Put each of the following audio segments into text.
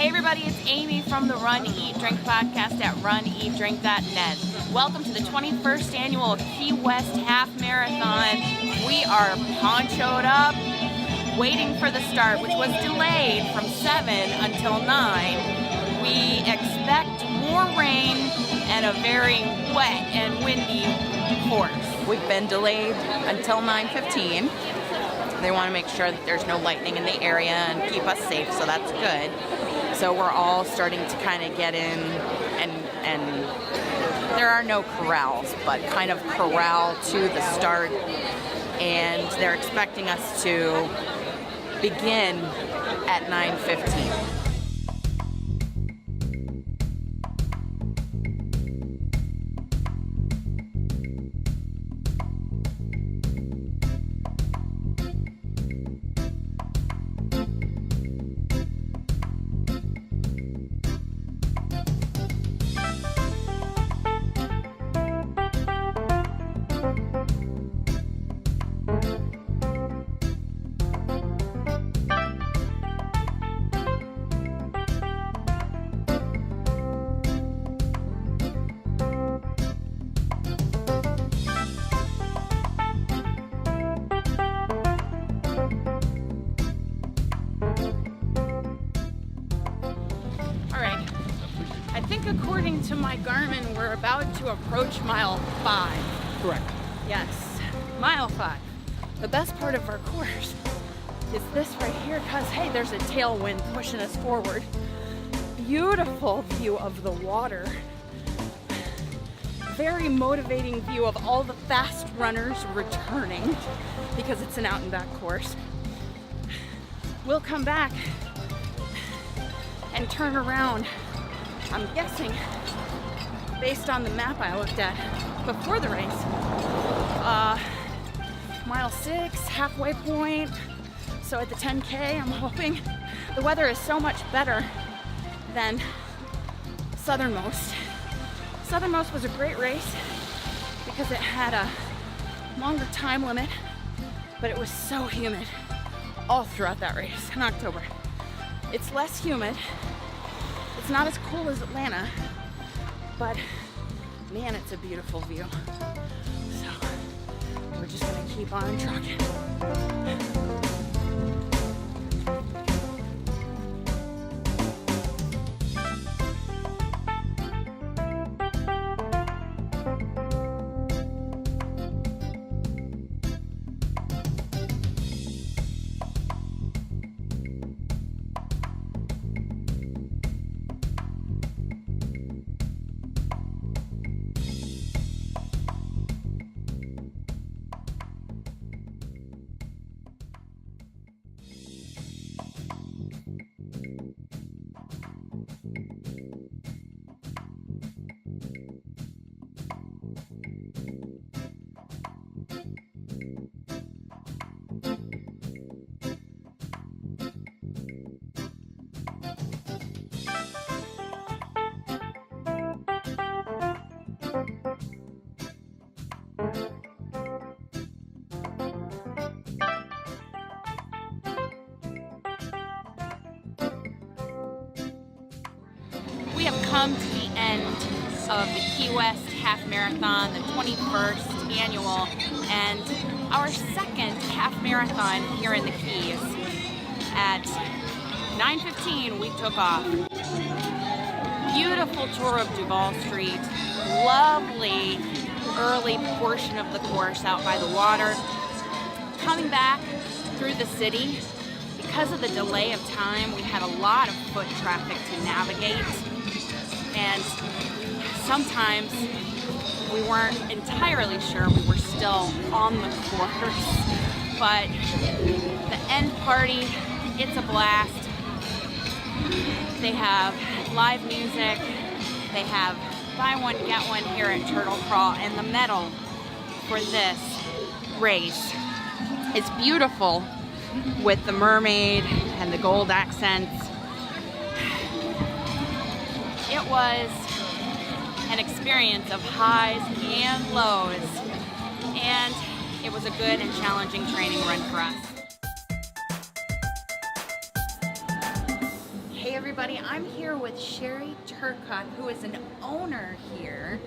Hey everybody, it's Amy from the Run, Eat, Drink podcast at runeatdrink.net. Welcome to the 21st annual Key West Half Marathon. We are ponchoed up, waiting for the start, which was delayed from 7 until 9. We expect more rain and a very wet and windy course. We've been delayed until 9:15. They want to make sure that there's no lightning in the area and keep us safe, so that's good. So we're all starting to kind of get in, and there are no corrals, but kind of corral to the start, and they're expecting us to begin at 9:15. I think according to my Garmin, we're about to approach mile 5. Correct. Yes, mile 5. The best part of our course is this right here, because hey, there's a tailwind pushing us forward. Beautiful view of the water. Very motivating view of all the fast runners returning, because it's an out and back course. We'll come back and turn around. I'm guessing, based on the map I looked at before the race, mile 6, halfway point. So at the 10K, I'm hoping the weather is so much better than Southernmost. Southernmost was a great race because it had a longer time limit, but it was so humid all throughout that race in October. It's less humid. It's not as cool as Atlanta, but man, it's a beautiful view. So we're just gonna keep on trucking. We have come to the end of the Key West Half Marathon, the 21st annual, and our second half marathon here in the Keys. At 9:15, we took off. Beautiful tour of Duval Street, lovely early portion of the course out by the water. Coming back through the city, because of the delay of time, we had a lot of foot traffic to navigate. And sometimes we weren't entirely sure we were still on the course. But the end party, it's a blast. They have live music. They have buy one, get one here at Turtle Crawl. And the medal for this race is beautiful with the mermaid and the gold accents. It was an experience of highs and lows, and it was a good and challenging training run for us. Hey everybody, I'm here with Sherry Turcotte, who is an owner here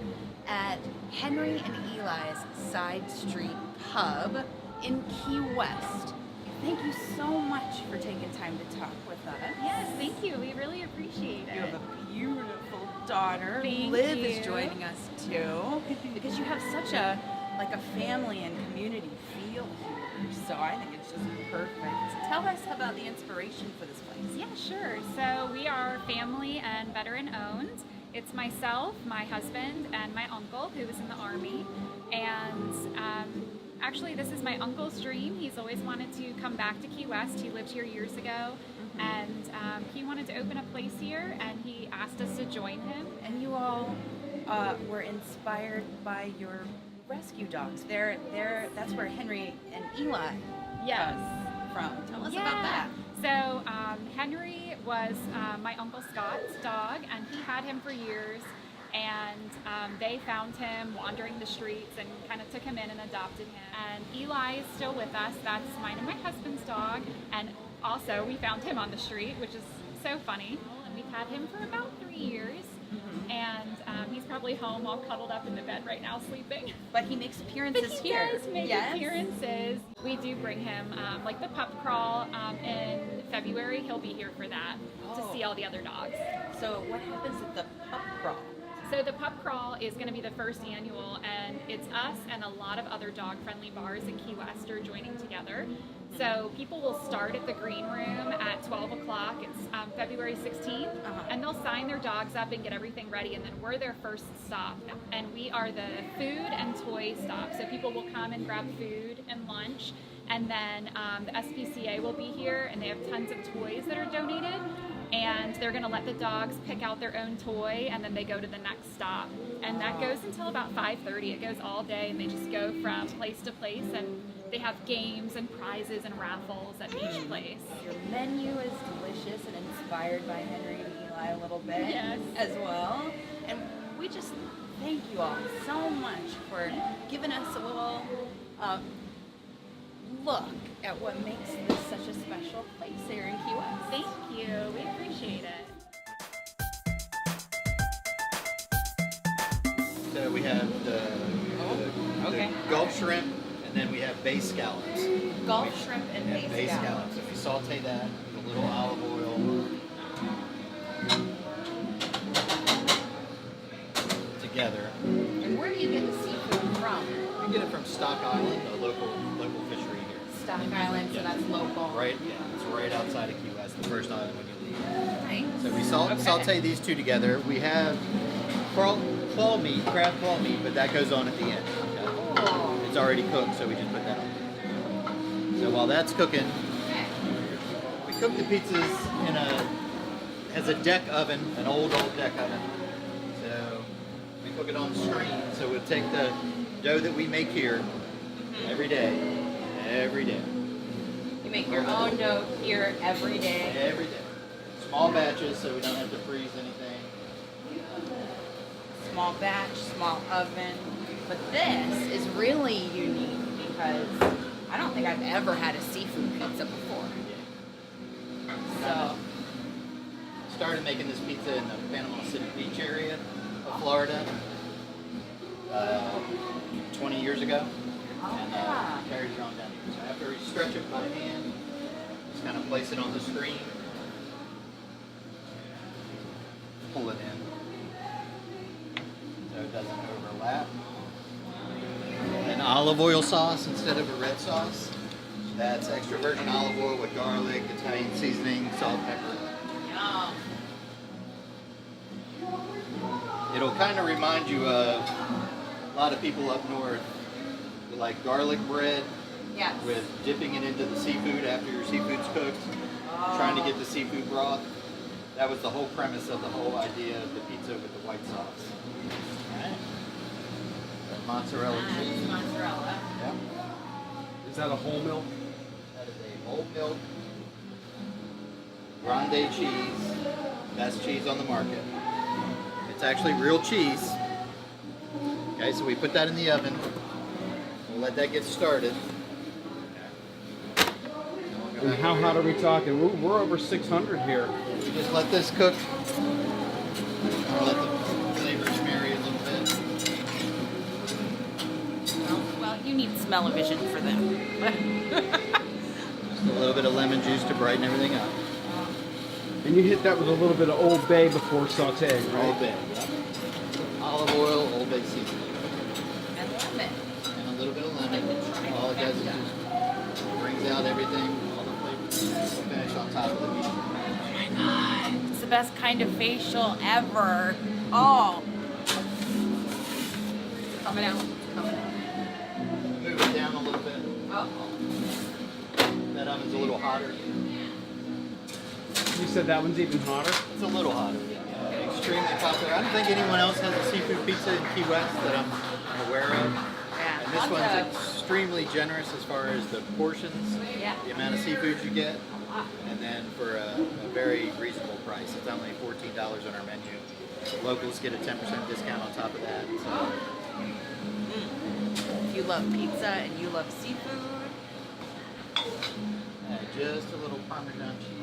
at Henry and Eli's Side Street Pub in Key West. Thank you so much for taking time to talk with us. Yes, thank you. We really appreciate it. You have a beautiful daughter. Thank Liv you. is joining us too, because you have such a family and community feel here. So I think it's just perfect. Tell us about the inspiration for this place. Yeah, sure. So we are family and veteran owned. It's myself, my husband, and my uncle who was in the Army. And actually, this is my uncle's dream. He's always wanted to come back to Key West. He lived here years ago, and he wanted to open a place here, and he asked us to join him. And you all were inspired by your rescue dogs. That's where Henry and Eli Yes. come from. Tell us Yeah. about that. So Henry was my Uncle Scott's dog, and he had him for years. And they found him wandering the streets and kind of took him in and adopted him. And Eli is still with us. That's mine and my husband's dog. And also, we found him on the street, which is so funny. And we've had him for about 3 years. And he's probably home all cuddled up in the bed right now sleeping. But he makes appearances But he here. does make appearances. We do bring him, like the pup crawl in February. He'll be here for that to see all the other dogs. So what happens at the pup crawl? So the pup crawl is going to be the first annual, and it's us and a lot of other dog-friendly bars in Key West are joining together. So people will start at the green room at 12 o'clock. It's February 16th, and they'll sign their dogs up and get everything ready, and then we're their first stop. And we are the food and toy stop. So people will come and grab food and lunch, and then the SPCA will be here, and they have tons of toys that are donated. And they're going to let the dogs pick out their own toy, and then they go to the next stop. And that goes until about 5:30. It goes all day, and they just go from place to place, and they have games and prizes and raffles at each place. Your menu is delicious and inspired by Henry and Eli a little bit as well. And we just thank you all so much for giving us a little look at what makes this such a special place here in Key West. Thank you. We appreciate it. So we have the Gulf shrimp, and then we have bay scallops. Gulf shrimp and bay scallops. So we saute that with a little olive oil together. And where do you get the seafood from? We get it from Stock Island, a local fishery here. Stock Island, so that's local. Right, yeah, it's right outside of Key West, the first island when you leave. Nice. So we saute these two together. We have crab claw meat, but that goes on at the end. Okay? It's already cooked, so we just put that on. So while that's cooking, we cook the pizzas has a deck oven, an old deck oven. So we cook it on the screen. So we'll take the dough that we make here every day. You make your own dough here every day. Every day. Small batches, so we don't have to freeze anything. Small batch, small oven. But this is really unique because I don't think I've ever had a seafood pizza before. So Started making this pizza in the Panama City Beach area of Florida 20 years ago. And carried it on down here. So after we stretch it by hand, just kind of place it on the screen, pull it in so it doesn't overlap. An olive oil sauce instead of a red sauce. That's extra virgin olive oil with garlic, Italian seasoning, salt, pepper. yum. It'll kind of remind you of a lot of people up north who like garlic bread Yes. with dipping it into the seafood after your seafood's cooked, trying to get the seafood broth. That was the whole premise of the whole idea of the pizza with the white sauce. Alright. Mozzarella cheese. Mozzarella. Yep. Is that a whole milk? That is a whole milk grande cheese. Best cheese on the market. It's actually real cheese. Okay, so we put that in the oven. We'll let that get started. And how hot are we talking? We're over 600 here. We just let this cook. Or let the flavors marry a little bit. Well, you need smell-o-vision for them. Just a little bit of lemon juice to brighten everything up. And you hit that with a little bit of Old Bay before sauteing, right? Old Bay. Yep. Olive oil, Old Bay seasoning. And lemon. And a little bit of lemon. All it does is just brings out everything, all the flavors. Finish on top of the meat. Oh my god. It's the best kind of facial ever. Oh. Coming out. Coming out. Move it down a little bit. That oven's a little hotter. You said that one's even hotter? It's a little hotter. Extremely popular. I don't think anyone else has a seafood pizza in Key West that I'm aware of. Yeah. And this one's extremely generous as far as the portions, Yeah. the amount of seafood you get, and then for a very reasonable price. It's only $14 on our menu. Locals get a 10% discount on top of that. So. If you love pizza and you love seafood. And just a little Parmesan cheese.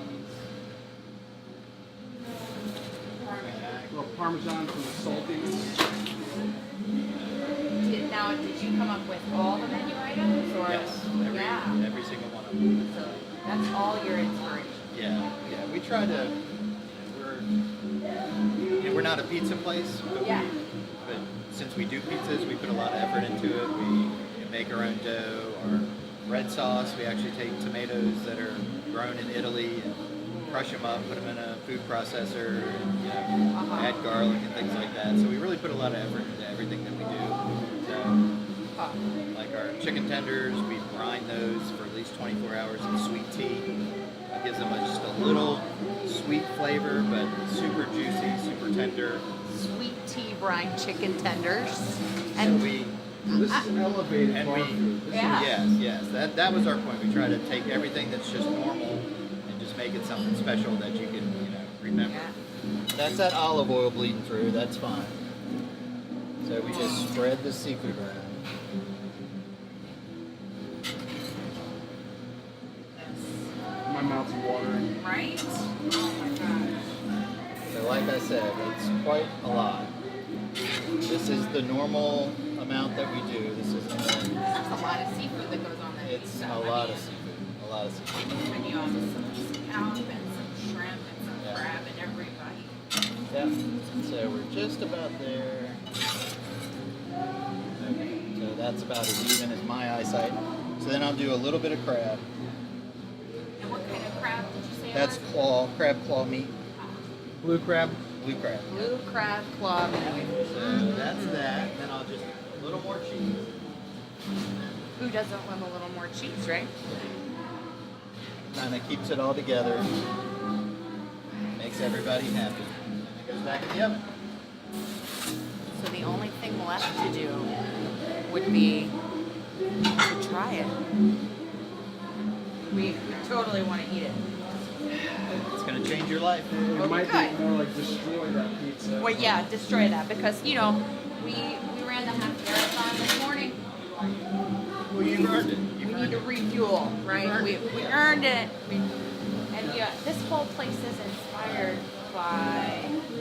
A little Parmesan from the saltiness. Did you come up with all the menu items? Or? Yes, every single one of them. So that's all your inspiration. Yeah. We try to. We're not a pizza place, but but since we do pizzas, we put a lot of effort into it. We make our own dough, our red sauce. We actually take tomatoes that are grown in Italy and crush them up, put them in a food processor, and add garlic and things like that. So we really put a lot of effort into everything that we do. So, like our chicken tenders, we brine those for at least 24 hours in sweet tea. It gives them just a little sweet flavor, but super juicy, super tender. Sweet tea brine chicken tenders. And This is an elevated and bar we, food. yes, that was our point. We try to take everything that's just normal and just make it something special that you can, remember. That's that olive oil bleeding through. That's fine. So we just spread the seafood around. My mouth's watering. Right? Oh my gosh. So like I said, it's quite a lot. This is the normal amount that we do. This isn't That's a lot of seafood that goes on that it's pizza. a lot of seafood. A lot of seafood. And you have some scallop and some shrimp and some crab and every bite. Yeah. So we're just about there. Okay. So that's about as even as my eyesight. So then I'll do a little bit of crab. And what kind of crab did you say? That's crab claw meat. Blue crab. Blue crab. Blue crab claw meat. So that's that. Then I'll just a little more cheese. Who doesn't love a little more cheese, right? Kind of keeps it all together. Makes everybody happy. And it goes back in the oven. So the only thing left to do would be to try it. We totally want to eat it. It's going to change your life. It might good. be more like destroy that pizza. Well, yeah, destroy that because, we ran the half marathon this morning. Well, you've earned it. We need to refuel, right? We earned it. And yeah, this whole place is inspired by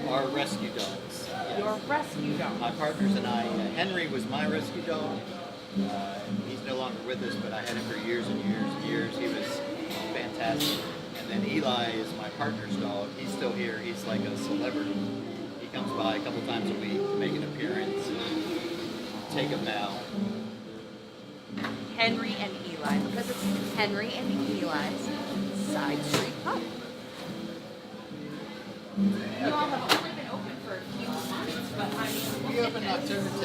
Our rescue dogs. Yes. your rescue dog. My partners and I, Henry was my rescue dog. He's no longer with us, but I had him for years and years and years. He was fantastic. And then Eli is my partner's dog. He's still here. He's like a celebrity. He comes by a couple times a week to make an appearance and take a bow. Henry and Eli, because it's Henry and Eli's side street pub. You all have only been open for a few months, but I mean, We opened October 10th.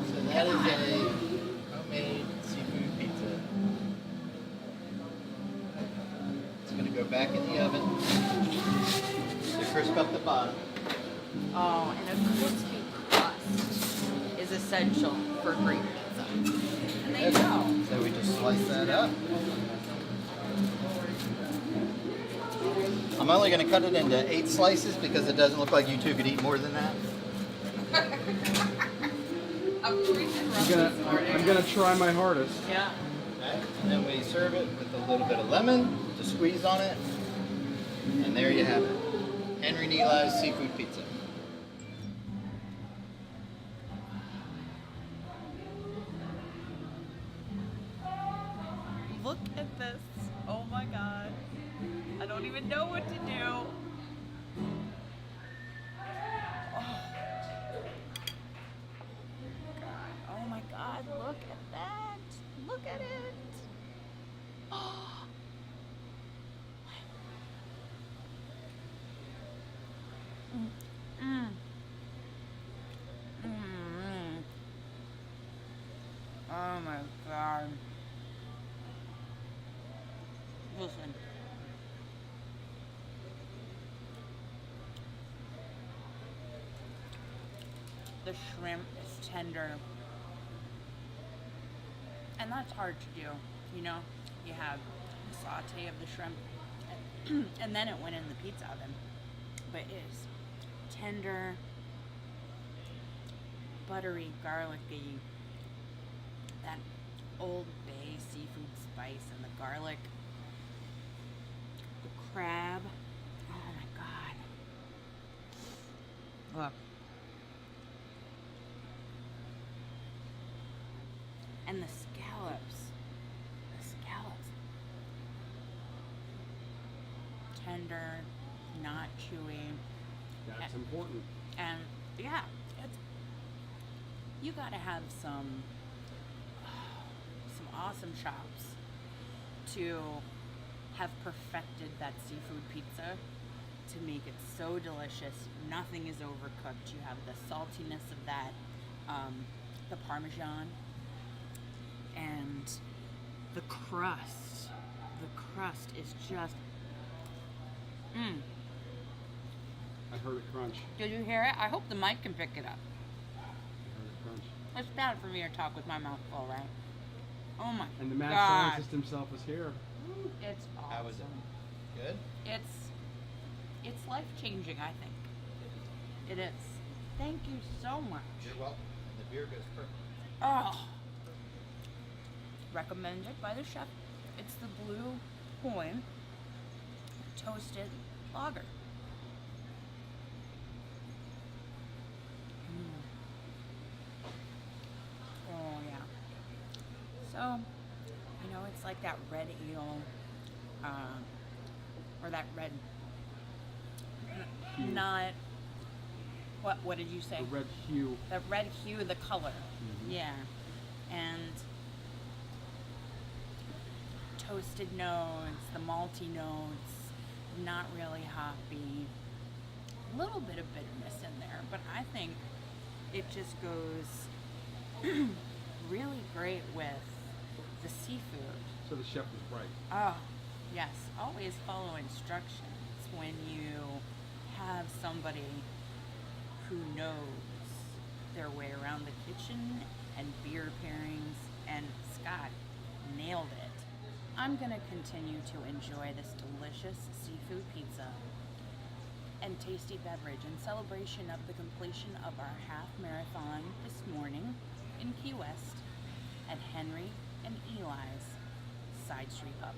So that is a homemade seafood pizza. It's going to go back in the oven to crisp up the bottom. Oh, and a crispy crust is essential for great pizza. And they know. So we just slice that up. I'm only going to cut it into 8 slices because it doesn't look like you two could eat more than that. I'm gonna try my hardest. Yeah. Okay. And then we serve it with a little bit of lemon to squeeze on it. And there you have it. Henry and Eli's seafood pizza. Look at this. Oh my god. I don't even know what to do. Oh my god, look at that. Look at it. Oh. Oh my god. Listen. The shrimp is tender. And that's hard to do. You know, you have the saute of the shrimp and then it went in the pizza oven. But it is tender, buttery, garlicky, that Old Bay seafood spice and the garlic, the crab. Oh my god. Look. And the scallops. The scallops. Tender, not chewy. That's important. And yeah, you gotta have some awesome chops to have perfected that seafood pizza to make it so delicious. Nothing is overcooked. You have the saltiness of that, the Parmesan, and the crust. The crust is just, I heard it crunch. Did you hear it? I hope the mic can pick it up. I heard it crunch. It's bad for me to talk with my mouth full, right? Oh my And the mad God. scientist himself is here. It's awesome. How was it? Good? It's life-changing, I think. It is. Thank you so much. You're welcome. And the beer goes perfect. Oh. Recommended by the chef. It's the Blue Point Toasted Lager. Oh yeah. So, you know, it's like that red ale, or that red, not, what did you say? The red hue. The red hue, the color. Mhm. Yeah. And toasted notes, the malty notes, not really hoppy. A little bit of bitterness in there, but I think it just goes really great with the seafood. So the chef was right. Oh, yes. Always follow instructions when you have somebody who knows their way around the kitchen and beer pairings, and Scott nailed it. I'm going to continue to enjoy this delicious seafood pizza and tasty beverage in celebration of the completion of our half marathon this morning in Key West at Henry and Eli's Side Street Pub.